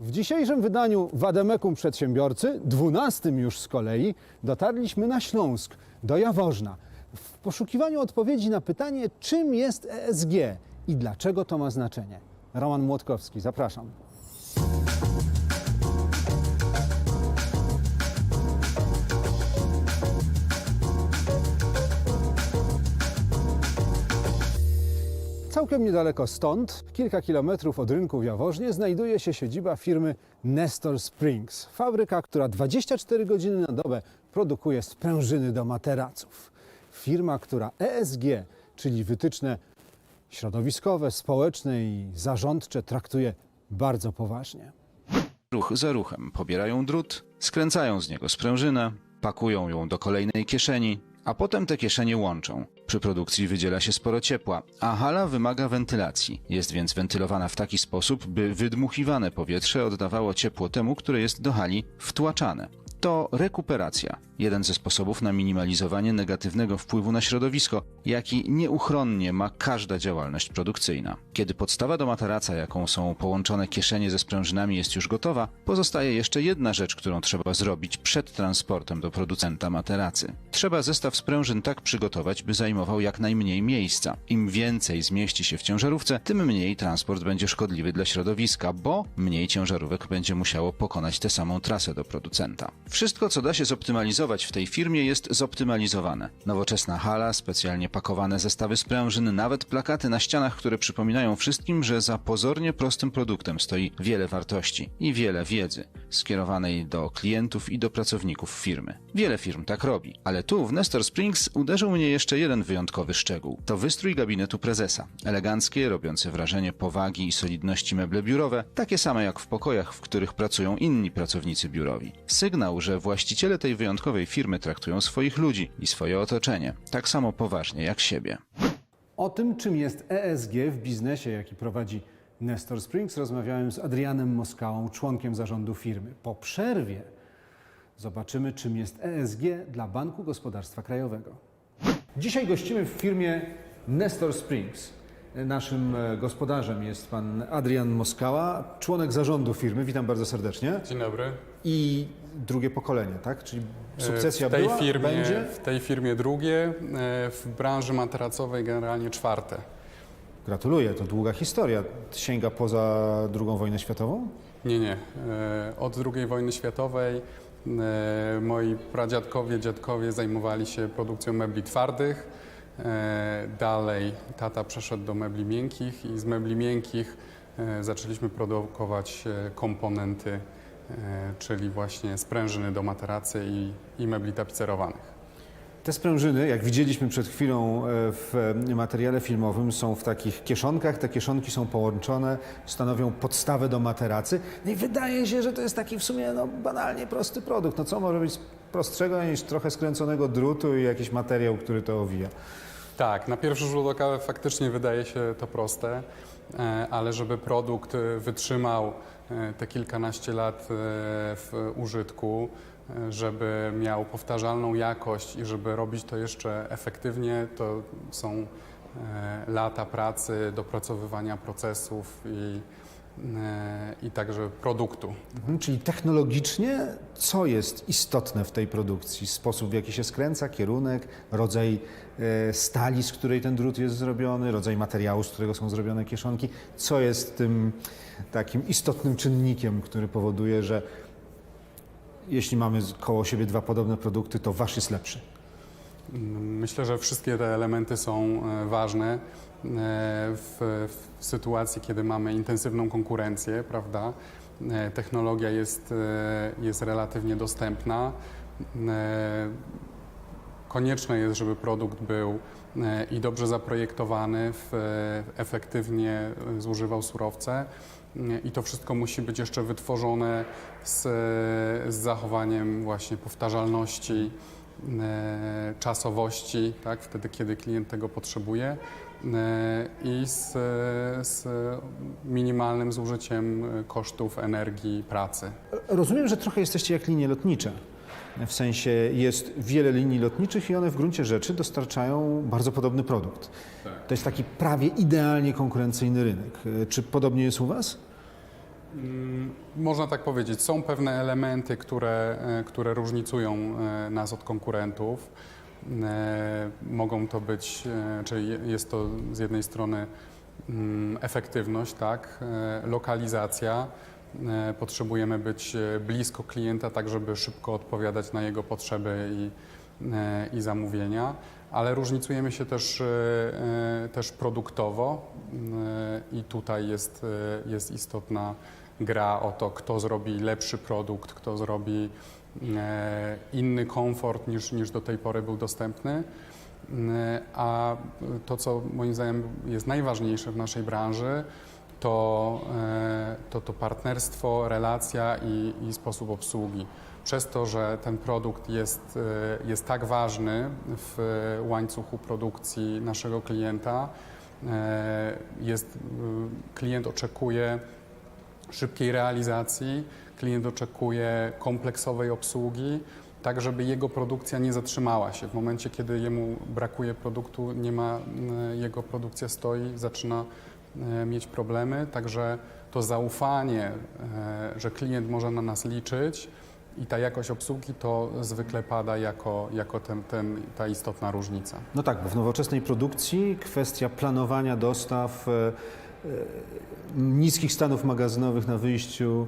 W dzisiejszym wydaniu Wademekum Przedsiębiorcy, 12 już z kolei, dotarliśmy na Śląsk, do Jaworzna, w poszukiwaniu odpowiedzi na pytanie, czym jest ESG i dlaczego to ma znaczenie. Roman Młotkowski, zapraszam. Całkiem niedaleko stąd, kilka kilometrów od rynku w Jaworznie, znajduje się siedziba firmy Nestor Springs. Fabryka, która 24 godziny na dobę produkuje sprężyny do materaców. Firma, która ESG, czyli wytyczne środowiskowe, społeczne i zarządcze, traktuje bardzo poważnie. Ruch za ruchem pobierają drut, skręcają z niego sprężynę, pakują ją do kolejnej kieszeni, a potem te kieszenie łączą. Przy produkcji wydziela się sporo ciepła, a hala wymaga wentylacji. Jest więc wentylowana w taki sposób, by wydmuchiwane powietrze oddawało ciepło temu, które jest do hali wtłaczane. To rekuperacja, jeden ze sposobów na minimalizowanie negatywnego wpływu na środowisko, jaki nieuchronnie ma każda działalność produkcyjna. Kiedy podstawa do materaca, jaką są połączone kieszenie ze sprężynami, jest już gotowa, pozostaje jeszcze jedna rzecz, którą trzeba zrobić przed transportem do producenta materacy. Trzeba zestaw sprężyn tak przygotować, by zajmował jak najmniej miejsca. Im więcej zmieści się w ciężarówce, tym mniej transport będzie szkodliwy dla środowiska, bo mniej ciężarówek będzie musiało pokonać tę samą trasę do producenta. Wszystko, co da się zoptymalizować w tej firmie, jest zoptymalizowane. Nowoczesna hala, specjalnie pakowane zestawy sprężyn, nawet plakaty na ścianach, które przypominają wszystkim, że za pozornie prostym produktem stoi wiele wartości i wiele wiedzy skierowanej do klientów i do pracowników firmy. Wiele firm tak robi, ale tu w Nestor Springs uderzył mnie jeszcze jeden wyjątkowy szczegół. To wystrój gabinetu prezesa. Eleganckie, robiące wrażenie powagi i solidności meble biurowe, takie same jak w pokojach, w których pracują inni pracownicy biurowi. Sygnał, że właściciele tej wyjątkowej firmy traktują swoich ludzi i swoje otoczenie tak samo poważnie jak siebie. O tym, czym jest ESG w biznesie, jaki prowadzi Nestor Springs, rozmawiałem z Adrianem Moskałą, członkiem zarządu firmy. Po przerwie zobaczymy, czym jest ESG dla Banku Gospodarstwa Krajowego. Dzisiaj gościmy w firmie Nestor Springs. Naszym gospodarzem jest pan Adrian Moskała, członek zarządu firmy. Witam bardzo serdecznie. Dzień dobry. I drugie pokolenie, tak? Czyli sukcesja była, będzie? W tej firmie drugie, w branży materacowej generalnie czwarte. Gratuluję, to długa historia. Sięga poza II wojnę światową? Nie. Od II wojny światowej moi pradziadkowie, dziadkowie zajmowali się produkcją mebli twardych. Dalej tata przeszedł do mebli miękkich i z mebli miękkich zaczęliśmy produkować komponenty, czyli właśnie sprężyny do materacy i mebli tapicerowanych. Te sprężyny, jak widzieliśmy przed chwilą w materiale filmowym, są w takich kieszonkach. Te kieszonki są połączone, stanowią podstawę do materacy. No i wydaje się, że to jest taki w sumie banalnie prosty produkt. No co może być prostszego niż trochę skręconego drutu i jakiś materiał, który to owija? Tak, na pierwszy rzut oka faktycznie wydaje się to proste, ale żeby produkt wytrzymał te kilkanaście lat w użytku, żeby miał powtarzalną jakość i żeby robić to jeszcze efektywnie, to są lata pracy, dopracowywania procesów i także produktu. Czyli technologicznie co jest istotne w tej produkcji? Sposób, w jaki się skręca, kierunek, rodzaj stali, z której ten drut jest zrobiony, rodzaj materiału, z którego są zrobione kieszonki. Co jest tym takim istotnym czynnikiem, który powoduje, że jeśli mamy koło siebie dwa podobne produkty, to wasz jest lepszy? Myślę, że wszystkie te elementy są ważne w sytuacji, kiedy mamy intensywną konkurencję, prawda? Technologia jest relatywnie dostępna. Konieczne jest, żeby produkt był i dobrze zaprojektowany, efektywnie zużywał surowce. I to wszystko musi być jeszcze wytworzone z zachowaniem właśnie powtarzalności, czasowości, tak, wtedy, kiedy klient tego potrzebuje i z minimalnym zużyciem kosztów energii, pracy. Rozumiem, że trochę jesteście jak linie lotnicze. W sensie jest wiele linii lotniczych i one w gruncie rzeczy dostarczają bardzo podobny produkt. Tak. To jest taki prawie idealnie konkurencyjny rynek. Czy podobnie jest u was? Można tak powiedzieć. Są pewne elementy, które różnicują nas od konkurentów. Mogą to być, czyli jest to z jednej strony efektywność, tak, lokalizacja. Potrzebujemy być blisko klienta, tak żeby szybko odpowiadać na jego potrzeby i zamówienia, ale różnicujemy się też produktowo i tutaj jest istotna gra o to, kto zrobi lepszy produkt, kto zrobi inny komfort niż do tej pory był dostępny. A to, co moim zdaniem jest najważniejsze w naszej branży, to partnerstwo, relacja i sposób obsługi. Przez to, że ten produkt jest tak ważny w łańcuchu produkcji naszego klienta, klient oczekuje szybkiej realizacji, klient oczekuje kompleksowej obsługi, tak żeby jego produkcja nie zatrzymała się. W momencie, kiedy jemu brakuje produktu, jego produkcja stoi, zaczyna mieć problemy, także to zaufanie, że klient może na nas liczyć i ta jakość obsługi to zwykle pada jako ta istotna różnica. No tak, bo w nowoczesnej produkcji kwestia planowania dostaw, niskich stanów magazynowych na wyjściu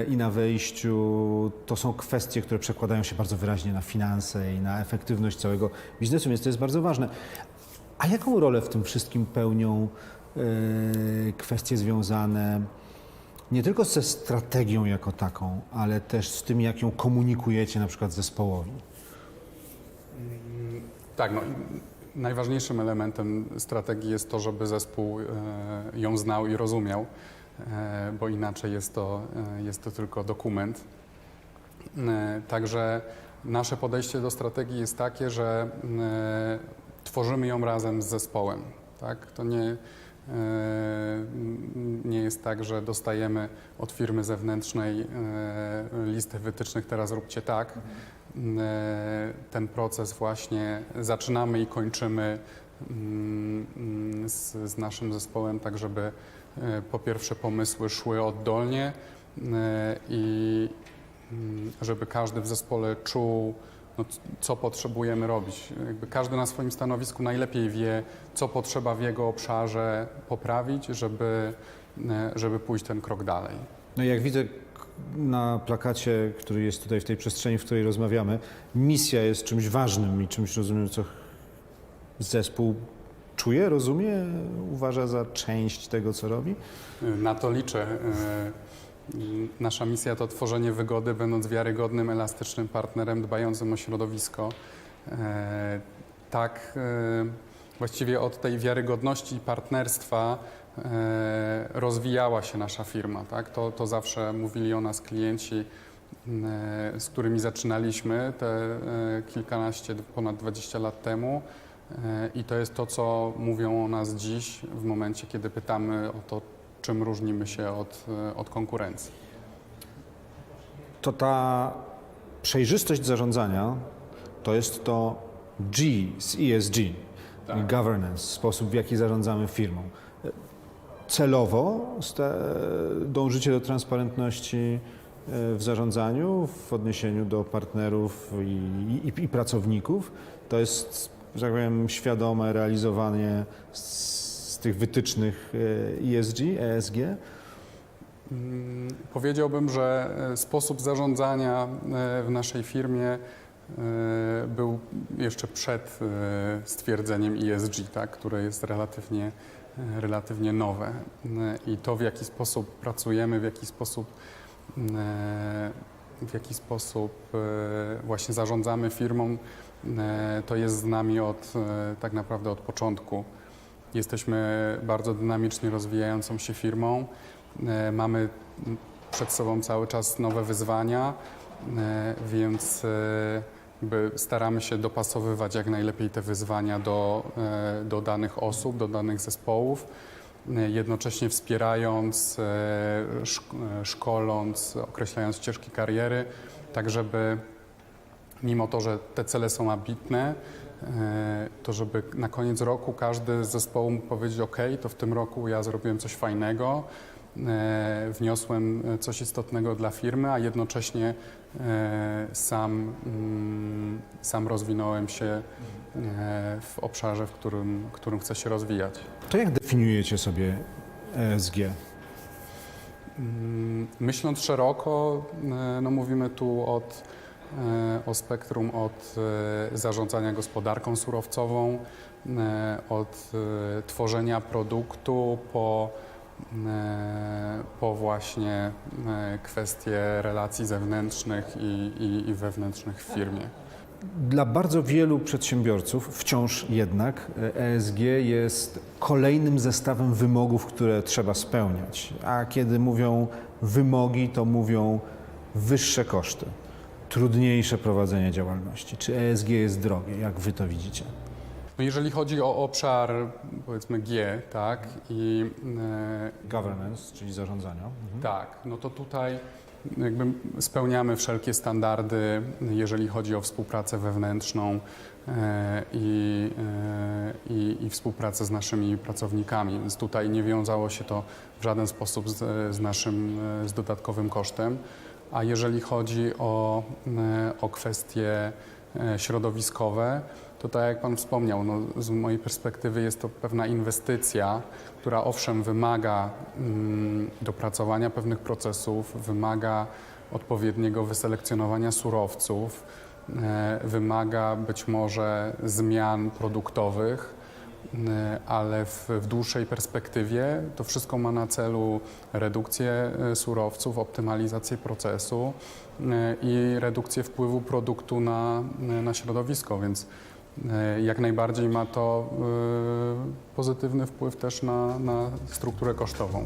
i na wejściu, to są kwestie, które przekładają się bardzo wyraźnie na finanse i na efektywność całego biznesu, więc to jest bardzo ważne. A jaką rolę w tym wszystkim pełnią kwestie związane nie tylko ze strategią jako taką, ale też z tym, jak ją komunikujecie na przykład zespołowi? Tak, no, najważniejszym elementem strategii jest to, żeby zespół ją znał i rozumiał, bo inaczej jest to tylko dokument. Także nasze podejście do strategii jest takie, że tworzymy ją razem z zespołem. Tak? To nie jest tak, że dostajemy od firmy zewnętrznej listę wytycznych, teraz róbcie tak. Ten proces właśnie zaczynamy i kończymy z naszym zespołem, tak żeby po pierwsze pomysły szły oddolnie i żeby każdy w zespole czuł, no, co potrzebujemy robić. Jakby każdy na swoim stanowisku najlepiej wie, co potrzeba w jego obszarze poprawić, żeby pójść ten krok dalej. No i jak widzę na plakacie, który jest tutaj w tej przestrzeni, w której rozmawiamy, misja jest czymś ważnym i czymś, rozumiem, co zespół czuje, rozumie, uważa za część tego, co robi? Na to liczę. Nasza misja to tworzenie wygody, będąc wiarygodnym, elastycznym partnerem dbającym o środowisko. Tak, właściwie od tej wiarygodności i partnerstwa rozwijała się nasza firma. Tak? To zawsze mówili o nas klienci, z którymi zaczynaliśmy te kilkanaście, ponad 20 lat temu. I to jest to, co mówią o nas dziś w momencie, kiedy pytamy o to, czym różnimy się od konkurencji. To ta przejrzystość zarządzania to jest to G z ESG, Tak. governance, sposób, w jaki zarządzamy firmą. Celowo dążycie do transparentności w zarządzaniu, w odniesieniu do partnerów i pracowników. To jest, że tak powiem, świadome realizowanie z tych wytycznych ESG. Powiedziałbym, że sposób zarządzania w naszej firmie był jeszcze przed stwierdzeniem ESG, tak, które jest relatywnie nowe. I to, w jaki sposób pracujemy, w jaki sposób właśnie zarządzamy firmą, to jest z nami tak naprawdę od początku. Jesteśmy bardzo dynamicznie rozwijającą się firmą. Mamy przed sobą cały czas nowe wyzwania, więc staramy się dopasowywać jak najlepiej te wyzwania do danych osób, do danych zespołów, jednocześnie wspierając, szkoląc, określając ścieżki kariery, tak żeby mimo to, że te cele są ambitne, to żeby na koniec roku każdy z zespołu mógł powiedzieć: OK, to w tym roku ja zrobiłem coś fajnego, wniosłem coś istotnego dla firmy, a jednocześnie sam rozwinąłem się w obszarze, w którym chcę się rozwijać. To jak definiujecie sobie ESG? Myśląc szeroko, no mówimy tu o spektrum od zarządzania gospodarką surowcową, od tworzenia produktu po właśnie kwestie relacji zewnętrznych i wewnętrznych w firmie. Dla bardzo wielu przedsiębiorców wciąż jednak ESG jest kolejnym zestawem wymogów, które trzeba spełniać. A kiedy mówią wymogi, to mówią wyższe koszty, trudniejsze prowadzenie działalności. Czy ESG jest drogie? Jak wy to widzicie? No jeżeli chodzi o obszar, powiedzmy G, tak, i Governance, czyli zarządzania. tak, no to tutaj jakby spełniamy wszelkie standardy, jeżeli chodzi o współpracę wewnętrzną i współpracę z naszymi pracownikami, więc tutaj nie wiązało się to w żaden sposób z dodatkowym kosztem. A jeżeli chodzi o kwestie środowiskowe, to tak jak Pan wspomniał, no z mojej perspektywy jest to pewna inwestycja, która owszem wymaga dopracowania pewnych procesów, wymaga odpowiedniego wyselekcjonowania surowców, wymaga być może zmian produktowych, ale w dłuższej perspektywie to wszystko ma na celu redukcję surowców, optymalizację procesu i redukcję wpływu produktu na środowisko, więc jak najbardziej ma to pozytywny wpływ też na strukturę kosztową.